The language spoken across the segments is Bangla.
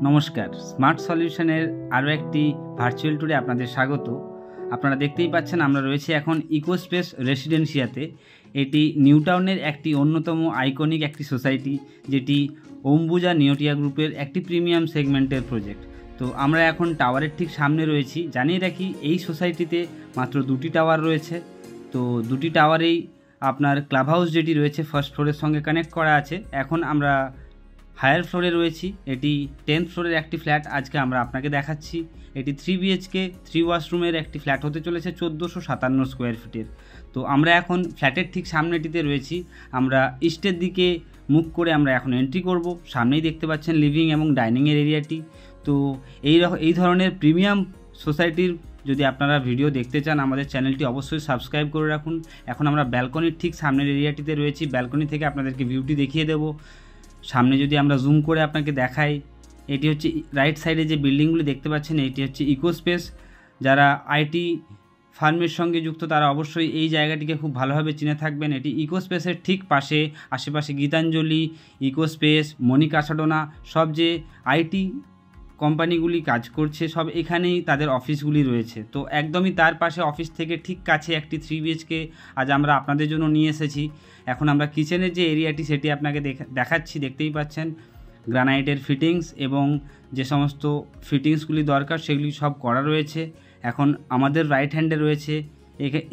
নমস্কার, স্মার্ট সলিউশনের আরও একটি ভার্চুয়াল ট্যুরে আপনাদের স্বাগত। আপনারা দেখতেই পাচ্ছেন আমরা রয়েছি এখন ইকোস্পেস রেসিডেন্সিয়াতে। এটি নিউ টাউনের একটি অন্যতম আইকনিক একটি সোসাইটি, যেটি অম্বুজা নিওটিয়া গ্রুপের একটি প্রিমিয়াম সেগমেন্টের প্রজেক্ট। তো আমরা এখন টাওয়ারের ঠিক সামনে রয়েছি। জানিয়ে রাখি, এই সোসাইটিতে মাত্র দুটি টাওয়ার রয়েছে। তো দুটি টাওয়ারেই আপনার ক্লাব হাউস যেটি রয়েছে ফার্স্ট ফ্লোরের সঙ্গে কানেক্ট করা আছে। এখন আমরা হায়ার ফ্লোরে রয়েছি। এটি 10th ফ্লোরের একটি ফ্ল্যাট আজকে আমরা আপনাকে দেখাচ্ছি। এটি 3 BHK 3 ওয়াশরুমের একটি ফ্ল্যাট হতে চলেছে 1457 স্কোয়ার ফিটের। তো আমরা এখন ফ্ল্যাটের ঠিক সামনেটিতে রয়েছি। আমরা ইস্টের দিকে মুখ করে আমরা এখন এন্ট্রি করব। সামনেই দেখতে পাচ্ছেন লিভিং এবং ডাইনিংয়ের এরিয়াটি। তো এই ধরনের প্রিমিয়াম সোসাইটির যদি আপনারা ভিডিও দেখতে চান, আমাদের চ্যানেলটি অবশ্যই সাবস্ক্রাইব করে রাখুন। এখন আমরা ব্যালকনির ঠিক সামনের এরিয়াটিতে রয়েছি। ব্যালকনি থেকে আপনাদেরকে ভিউটি দেখিয়ে দেবো। সামনে যদি আমরা জুম করে আপনাকে দেখাই, এটি হচ্ছে রাইট সাইডে যে বিল্ডিংগুলি দেখতে পাচ্ছেন, এটি হচ্ছে ইকোস্পেস। যারা আইটি ফার্মের সঙ্গে যুক্ত তারা অবশ্যই এই জায়গাটিকে খুব ভালোভাবে চিনে থাকবেন। এটি ইকোস্পেসের ঠিক পাশে, আশেপাশে গীতাঞ্জলি, ইকোস্পেস, মনিকাসাডোনা, সব যে আইটি কোম্পানিগুলি কাজ করছে সব এখানেই তাদের অফিসগুলি রয়েছে। তো একদমই তার পাশে অফিস থেকে ঠিক কাছে একটি 3 BHK আজ আমরা আপনাদের জন্য নিয়ে এসেছি। এখন আমরা কিচেনের যে এরিয়াটি সেটি আপনাকে দেখাচ্ছি। দেখতেই পাচ্ছেন গ্রানাইটের ফিটিংস এবং যে সমস্ত ফিটিংসগুলি দরকার সেগুলি সব করা রয়েছে। এখন আমাদের রাইট হ্যান্ডে রয়েছে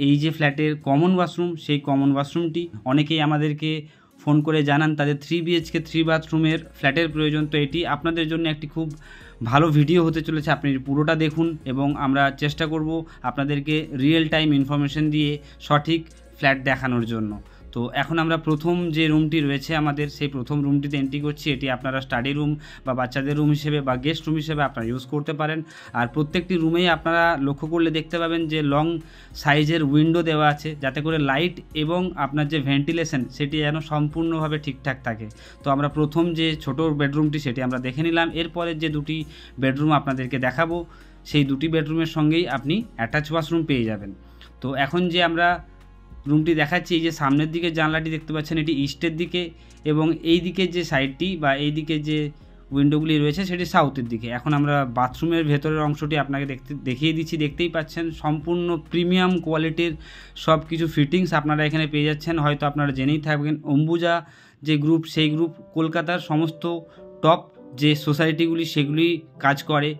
এই যে ফ্ল্যাটের কমন ওয়াশরুম। সেই কমন ওয়াশরুমটি অনেকেই আমাদেরকে ফোন করে জানান তাদের 3 BHK 3 বাথরুমের ফ্ল্যাটের প্রয়োজন। তো এটি আপনাদের জন্য একটি খুব ভালো ভিডিও হতে চলেছে। আপনি পুরোটা দেখুন এবং আমরা চেষ্টা করব আপনাদেরকে রিয়েল টাইম ইনফরমেশন দিয়ে সঠিক ফ্ল্যাট দেখানোর জন্য। তো এখন আমরা প্রথম যে রুমটি রয়েছে আমাদের, সেই প্রথম রুমটিতে এন্ট্রি করছি। এটি আপনারা স্টাডি রুম বা বাচ্চাদের রুম হিসেবে বা গেস্ট রুম হিসেবে আপনারা ইউজ করতে পারেন। আর প্রত্যেকটি রুমেই আপনারা লক্ষ্য করলে দেখতে পাবেন যে লং সাইজের উইন্ডো দেওয়া আছে, যাতে করে লাইট এবং আপনার যে ভেন্টিলেশন সেটি যেন সম্পূর্ণভাবে ঠিকঠাক থাকে। তো আমরা প্রথম যে ছোট বেডরুমটি সেটি আমরা দেখে নিলাম। এরপরে যে দুটি বেডরুম আপনাদেরকে দেখাবো, সেই দুটি বেডরুমের সঙ্গেই আপনি অ্যাটাচ ওয়াশরুম পেয়ে যাবেন। তো এখন যে আমরা রুমটি দেখাচ্ছি, এই যে সামনের দিকে জানলাটি দেখতে পাচ্ছেন এটি ইস্টের দিকে, এবং এই দিকে যে সাইডটি বা এই দিকে যে উইন্ডোগুলি রয়েছে সেটি সাউথের দিকে। এখন আমরা বাথরুমের ভেতরের অংশটি আপনাকে দেখিয়ে দিচ্ছি। দেখতেই পাচ্ছেন সম্পূর্ণ প্রিমিয়াম কোয়ালিটির সব কিছু ফিটিংস আপনারা এখানে পেয়ে যাচ্ছেন। হয়তো আপনারা জেনেই থাকবেন অম্বুজা যে গ্রুপ, সেই গ্রুপ কলকাতার সমস্ত টপ যে সোসাইটিগুলি সেগুলি কাজ করে।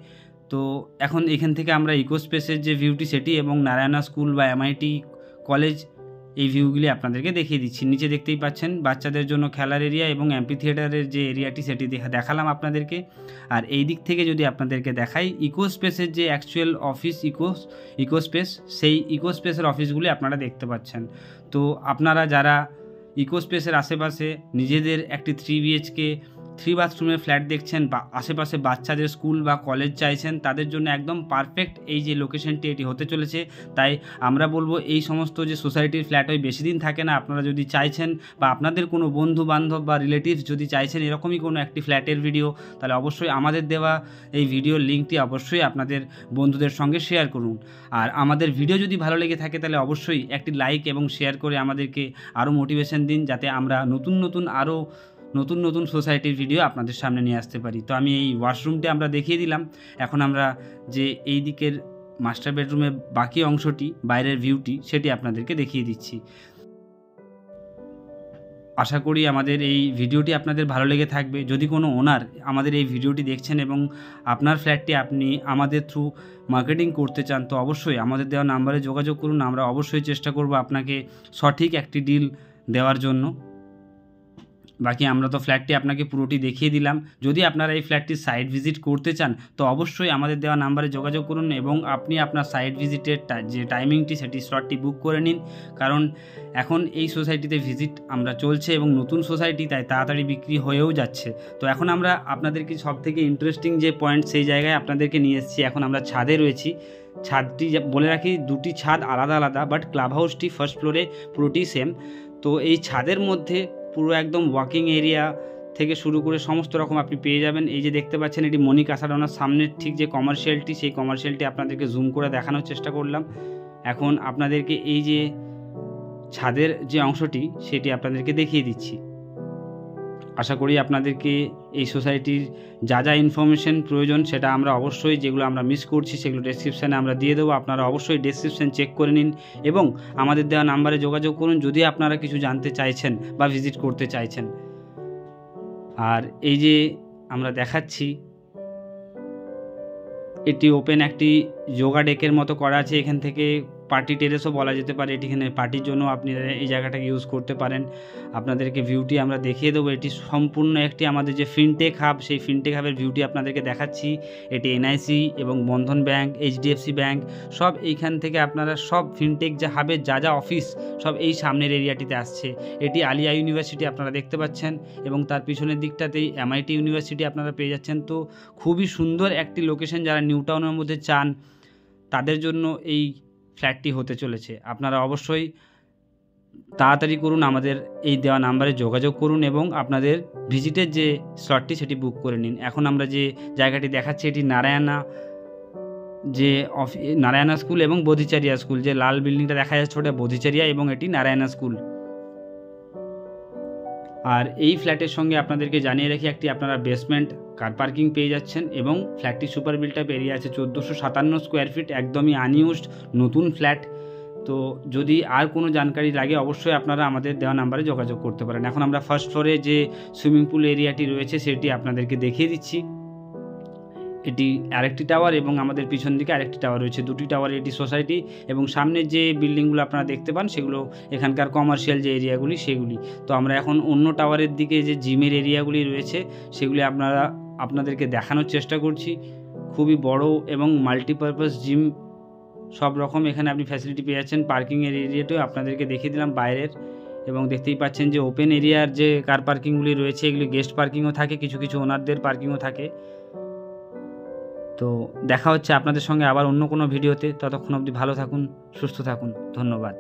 তো এখন এখান থেকে আমরা ইকোস্পেসের যে ভিউটি সেটি এবং নারায়ণা স্কুল বা MIT কলেজ, এই ভিউগুলি আপনাদেরকে দেখিয়ে দিচ্ছি। নিচে দেখতেই পাচ্ছেন বাচ্চাদের জন্য খেলার এরিয়া এবং অ্যাম্পি থিয়েটারের যে এরিয়াটি সেটি দেখালাম আপনাদেরকে। আর এই দিক থেকে যদি আপনাদেরকে দেখাই ইকোস্পেসের যে অ্যাকচুয়াল অফিস ইকোস্পেস, সেই ইকোস্পেসের অফিসগুলি আপনারা দেখতে পাচ্ছেন। তো আপনারা যারা ইকোস্পেসের আশেপাশে নিজেদের একটি 3 BHK 3 বাথরুমের ফ্ল্যাট দেখছেন বা আশেপাশে বাচ্চাদের স্কুল বা কলেজ চাইছেন, তাদের জন্য একদম পারফেক্ট এই যে লোকেশনটি এটি হতে চলেছে। তাই আমরা বলবো এই সমস্ত যে সোসাইটির ফ্ল্যাট ওই বেশি দিন থাকে না। আপনারা যদি চাইছেন বা আপনাদের কোনো বন্ধু বান্ধব বা রিলেটিভস যদি চাইছেন এরকমই কোনো একটি ফ্ল্যাটের ভিডিও, তাহলে অবশ্যই আমাদের দেওয়া এই ভিডিওর লিঙ্কটি অবশ্যই আপনাদের বন্ধুদের সঙ্গে শেয়ার করুন। আর আমাদের ভিডিও যদি ভালো লেগে থাকে তাহলে অবশ্যই একটি লাইক এবং শেয়ার করে আমাদেরকে আরও মোটিভেশন দিন, যাতে আমরা নতুন নতুন সোসাইটির ভিডিও আপনাদের সামনে নিয়ে আসতে পারি। তো আমি এই ওয়াশরুমটি আমরা দেখিয়ে দিলাম। এখন আমরা যে এই দিকের মাস্টার বেডরুমের বাকি অংশটি, বাইরের ভিউটি, সেটি আপনাদেরকে দেখিয়ে দিচ্ছি। আশা করি আমাদের এই ভিডিওটি আপনাদের ভালো লেগে থাকবে। যদি কোনো ওনার আমাদের এই ভিডিওটি দেখছেন এবং আপনার ফ্ল্যাটটি আপনি আমাদের থ্রু মার্কেটিং করতে চান, তো অবশ্যই আমাদের দেওয়া নাম্বারে যোগাযোগ করুন। আমরা অবশ্যই চেষ্টা করব আপনাকে সঠিক একটি ডিল দেওয়ার জন্য। বাকি আমরা তো ফ্ল্যাটটি আপনাকে পুরোটি দেখিয়ে দিলাম। যদি আপনারা এই ফ্ল্যাটটির সাইট ভিজিট করতে চান তো অবশ্যই আমাদের দেওয়া নাম্বারে যোগাযোগ করুন এবং আপনি আপনার সাইট ভিজিটের যে টাইমিংটি সেটি স্লটটি বুক করে নিন। কারণ এখন এই সোসাইটিতে ভিজিট আমরা চলছে এবং নতুন সোসাইটি, তাই তাড়াতাড়ি বিক্রি হয়েও যাচ্ছে। তো এখন আমরা আপনাদেরকে সবথেকে ইন্টারেস্টিং যে পয়েন্ট সেই জায়গায় আপনাদেরকে নিয়ে এসেছি। এখন আমরা ছাদে রয়েছি। ছাদটি বলে রাখি দুটি ছাদ আলাদা আলাদা, বাট ক্লাব হাউসটি ফার্স্ট ফ্লোরে পুরোটি সেম। তো এই ছাদের মধ্যে পুরো একদম ওয়াকিং এরিয়া থেকে শুরু করে সমস্ত রকম আপনি পেয়ে যাবেন। এই যে দেখতে পাচ্ছেন এটি মনিকাসাডোনার সামনের ঠিক যে কমার্শিয়ালটি, সেই কমার্শিয়ালটি আপনাদেরকে জুম করে দেখানোর চেষ্টা করলাম। এখন আপনাদেরকে এই যে ছাদের যে অংশটি সেটি আপনাদেরকে দেখিয়ে দিচ্ছি। আশা করি আপনাদেরকে এই সোসাইটির যা যা ইনফরমেশন প্রয়োজন সেটা আমরা অবশ্যই, যেগুলো আমরা মিস করছি সেগুলো ডেসক্রিপশানে আমরা দিয়ে দেবো। আপনারা অবশ্যই ডেসক্রিপশান চেক করে নিন এবং আমাদের দেওয়া নাম্বারে যোগাযোগ করুন যদি আপনারা কিছু জানতে চাইছেন বা ভিজিট করতে চাইছেন। আর এই যে আমরা দেখাচ্ছি, এটি ওপেন একটি যোগা ডেকের মতো করা আছে। এখান থেকে পার্টি টেরেসও বলা যেতে পারে। এখানে পার্টির জন্য আপনি এই জায়গাটাকে ইউজ করতে পারেন। আপনাদেরকে ভিউটি আমরা দেখিয়ে দেবো। এটি সম্পূর্ণ একটি আমাদের যে ফিনটেক হাব, সেই ফিনটেক হাবের ভিউটি আপনাদেরকে দেখাচ্ছি। এটি এনআইসি এবং বন্ধন ব্যাংক, এইচডিএফসি ব্যাংক সব এইখান থেকে আপনারা সব ফিনটেক যে হাবের যা যা অফিস সব এই সামনের এরিয়াটিতে আসছে। এটি আলিয়া ইউনিভার্সিটি আপনারা দেখতে পাচ্ছেন এবং তার পিছনের দিকটাতেই এমআইটি ইউনিভার্সিটি আপনারা পেয়ে যাচ্ছেন। তো খুবই সুন্দর একটি লোকেশন, যারা নিউ টাউনের মধ্যে চান তাদের জন্য এই ফ্ল্যাটটি হতে চলেছে। আপনারা অবশ্যই তাড়াতাড়ি করুন, আমাদের এই দেওয়া নাম্বারে যোগাযোগ করুন এবং আপনাদের ভিজিটের যে স্লটটি সেটি বুক করে নিন। এখন আমরা যে জায়গাটি দেখাচ্ছি এটি নারায়ণা স্কুল এবং বোধিচারিয়া স্কুল। যে লাল বিল্ডিংটা দেখা যাচ্ছে ওটা বোধিচারিয়া এবং এটি নারায়ণা স্কুল। আর এই ফ্ল্যাটের সঙ্গে আপনাদেরকে জানিয়ে রাখি, একটি আপনারা বেসমেন্ট কার পার্কিং পেয়ে যাচ্ছেন এবং ফ্ল্যাটটি সুপার বিল্ট আপ এরিয়া আছে 1457 স্কোয়ার ফিট, একদমই আনইউজড নতুন ফ্ল্যাট। তো যদি আর কোনো জানকারি লাগে অবশ্যই আপনারা আমাদের দেওয়া নাম্বারে যোগাযোগ করতে পারেন। এখন আমরা ফার্স্ট ফ্লোরে যে সুইমিং পুল এরিয়াটি রয়েছে সেটি আপনাদেরকে দেখিয়ে দিচ্ছি। এটি আরেকটি টাওয়ার এবং আমাদের পিছন দিকে আরেকটি টাওয়ার রয়েছে, দুটি টাওয়ার এটি সোসাইটি। এবং সামনের যে বিল্ডিংগুলো আপনারা দেখতে পান সেগুলো এখানকার কমার্শিয়াল যে এরিয়াগুলি সেগুলি। তো আমরা এখন অন্য টাওয়ারের দিকে যে জিমের এরিয়াগুলি রয়েছে সেগুলি আপনাদেরকে দেখানোর চেষ্টা করছি। খুবই বড় এবং মাল্টিপারপাস জিম, সব রকম এখানে আপনি ফ্যাসিলিটি পেয়ে যাচ্ছেন। পার্কিংয়ের এরিয়াটাও আপনাদেরকে দেখিয়ে দিলাম বাইরের, এবং দেখতেই পাচ্ছেন যে ওপেন এরিয়ার যে কার পার্কিংগুলি রয়েছে এগুলি গেস্ট পার্কিংও থাকে, কিছু কিছু ওনারদের পার্কিংও থাকে। তো দেখা হচ্ছে আপনাদের সঙ্গে আবার অন্য কোনো ভিডিওতে। ততক্ষণ অবধি ভালো থাকুন, সুস্থ থাকুন। ধন্যবাদ।